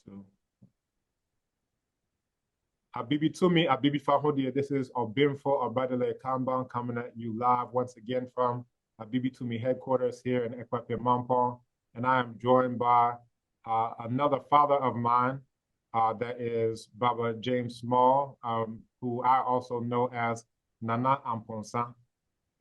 So, Abibi Tumi, Abibi Fahodi, this is Obimfo Obadele Kambon coming at you live once again from Abibi Tumi headquarters here in Ekwape Mampong. And I am joined by another father of mine, that is Baba James Small, who I also know as Nana Amponsan,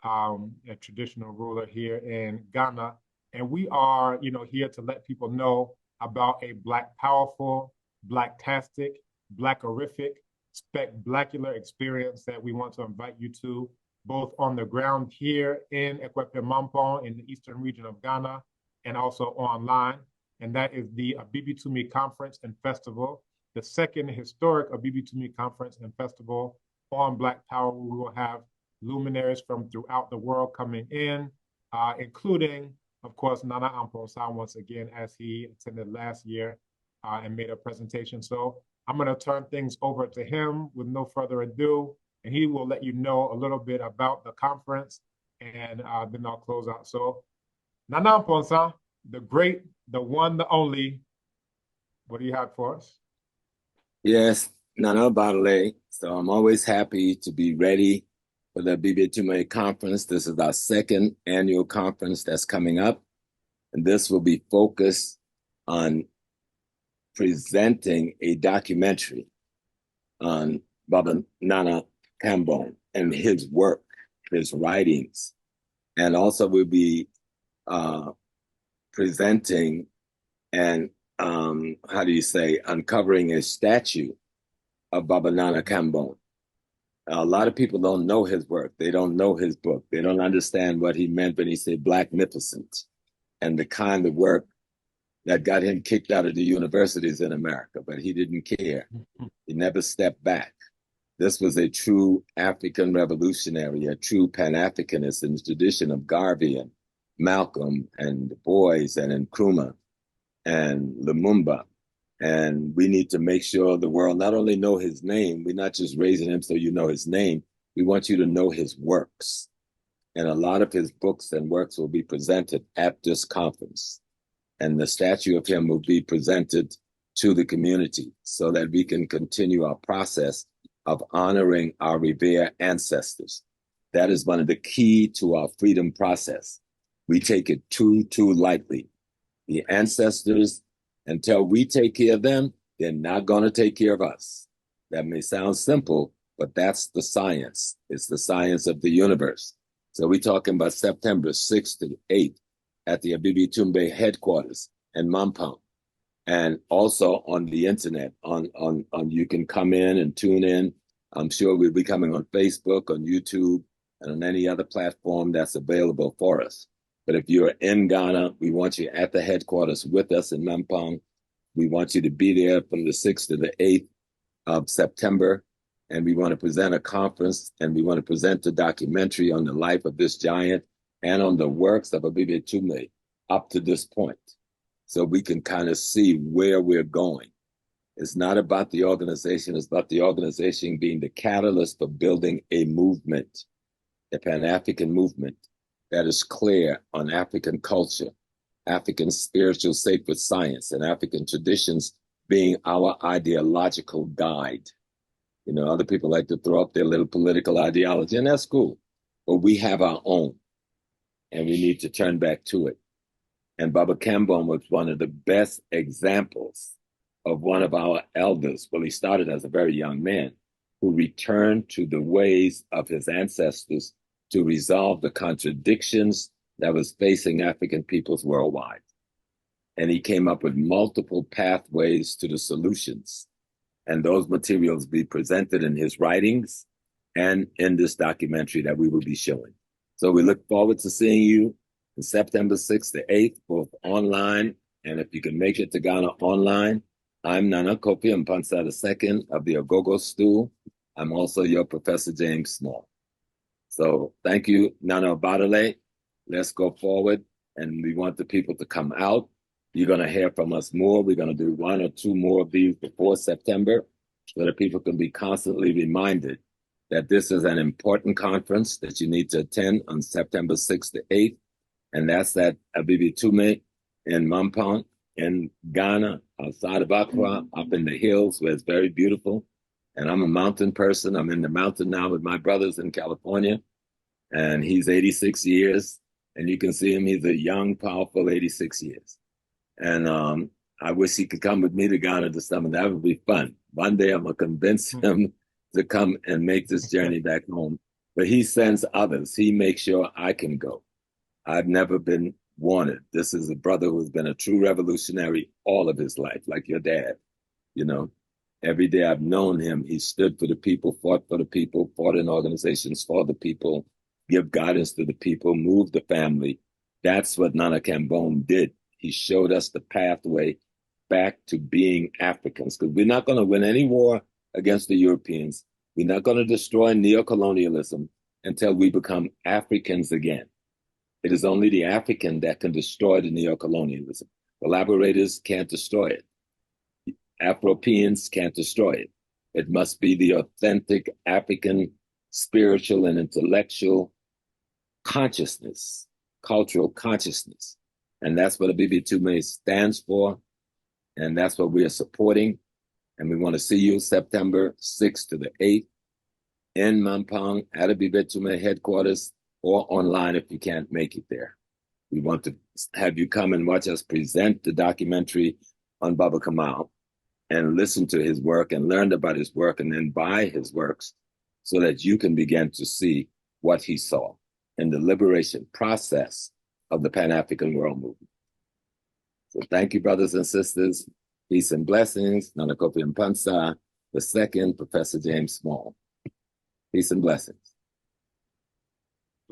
a traditional ruler here in Ghana. And we are, here to let people know about a Black powerful, Blacktastic, Blackerific, spectacular experience that we want to invite you to, both on the ground here in Ekwepe Mampong in the eastern region of Ghana, and also online. And that is the Abibi Tumi Conference and Festival, the second historic Abibi Tumi Conference and Festival on Black Power. We will have luminaries from throughout the world coming in, including, of course, Nana Amponsan once again, as he attended last year and made a presentation. So I'm going to turn things over to him with no further ado, and he will let you know a little bit about the conference, and then I'll close out. So Nana Amponsan, the great, the one, the only, what do you have for us? Yes, Nana Badale. So I'm always happy to be ready for the Abibi Tumi conference. This is our second annual conference that's coming up, and this will be focused on presenting a documentary on Baba Nana Kambon and his work, his writings, and also we'll be presenting and uncovering a statue of Baba Nana Kambon. A lot of people don't know his work. They don't know his book. They don't understand what he meant when he said Blacknificent and the kind of work that got him kicked out of the universities in America, but he didn't care. He never stepped back. This was a true African revolutionary, a true Pan-Africanist in the tradition of Garvey and Malcolm and Du Bois and Nkrumah and Lumumba. And we need to make sure the world not only know his name, we're not just raising him so you know his name, we want you to know his works. And a lot of his books and works will be presented at this conference. And the statue of him will be presented to the community so that we can continue our process of honoring our revered ancestors. That is one of the key to our freedom process. We take it too lightly. The ancestors, until we take care of them, they're not going to take care of us. That may sound simple, but that's the science. It's the science of the universe. So we're talking about September 6th to 8th at the Abibi Tumi headquarters in Mampong. And also on the internet, on you can come in and tune in. I'm sure we'll be coming on Facebook, on YouTube, and on any other platform that's available for us. But if you're in Ghana, we want you at the headquarters with us in Mampong. We want you to be there from the 6th to the 8th of September. And we want to present a conference, and we want to present a documentary on the life of this giant and on the works of Abibi Tumi up to this point. So we can kind of see where we're going. It's not about the organization, it's about the organization being the catalyst for building a movement, a Pan-African movement that is clear on African culture, African spiritual sacred science, and African traditions being our ideological guide. You know, other people like to throw up their little political ideology, and that's cool. But we have our own, and we need to turn back to it. And Baba Kambon was one of the best examples of one of our elders. Well, he started as a very young man who returned to the ways of his ancestors to resolve the contradictions that was facing African peoples worldwide. And he came up with multiple pathways to the solutions. And those materials be presented in his writings and in this documentary that we will be showing. So we look forward to seeing you on September 6th to 8th, both online, and if you can make it to Ghana online. I'm Nana Kofi Mpansa II of the Ogogo Stool. I'm also your Professor James Small. So thank you, Nana Badale. Let's go forward, and we want the people to come out. You're going to hear from us more. We're going to do 1 or 2 more of these before September so that people can be constantly reminded that this is an important conference that you need to attend on September 6th to 8th. And that's at Abibi Tumi in Mampong. in Ghana, outside of Accra, up in the hills where it's very beautiful. And I'm a mountain person. I'm in the mountain now with my brothers in California. And he's 86 years. And you can see him. He's a young, powerful 86 years. And I wish he could come with me to Ghana this summer. That would be fun. One day I'm going to convince him to come and make this journey back home. But he sends others. He makes sure I can go. I've never been wanted. This is a brother who's been a true revolutionary all of his life, like your dad. You know, every day I've known him, he stood for the people, fought in organizations for the people, give guidance to the people, move the family. That's what Nana Kambon did. He showed us the pathway back to being Africans, because we're not going to win any war against the Europeans. We're not going to destroy neocolonialism until we become Africans again. It is only the African that can destroy the neocolonialism. Collaborators can't destroy it. Afropeans can't destroy it. It must be the authentic African spiritual and intellectual consciousness, cultural consciousness. And that's what Abibi Tume stands for. And that's what we are supporting. And we want to see you September 6th to the 8th in Mampang at Abibi Tume headquarters, or online if you can't make it there. We want to have you come and watch us present the documentary on Baba Kamal and listen to his work and learn about his work and then buy his works so that you can begin to see what he saw in the liberation process of the Pan-African world movement. So thank you, brothers and sisters. Peace and blessings. Nana Kofi Mpansa, the second, Professor James Small. Peace and blessings.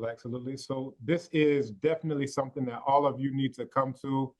Absolutely. So this is definitely something that all of you need to come to.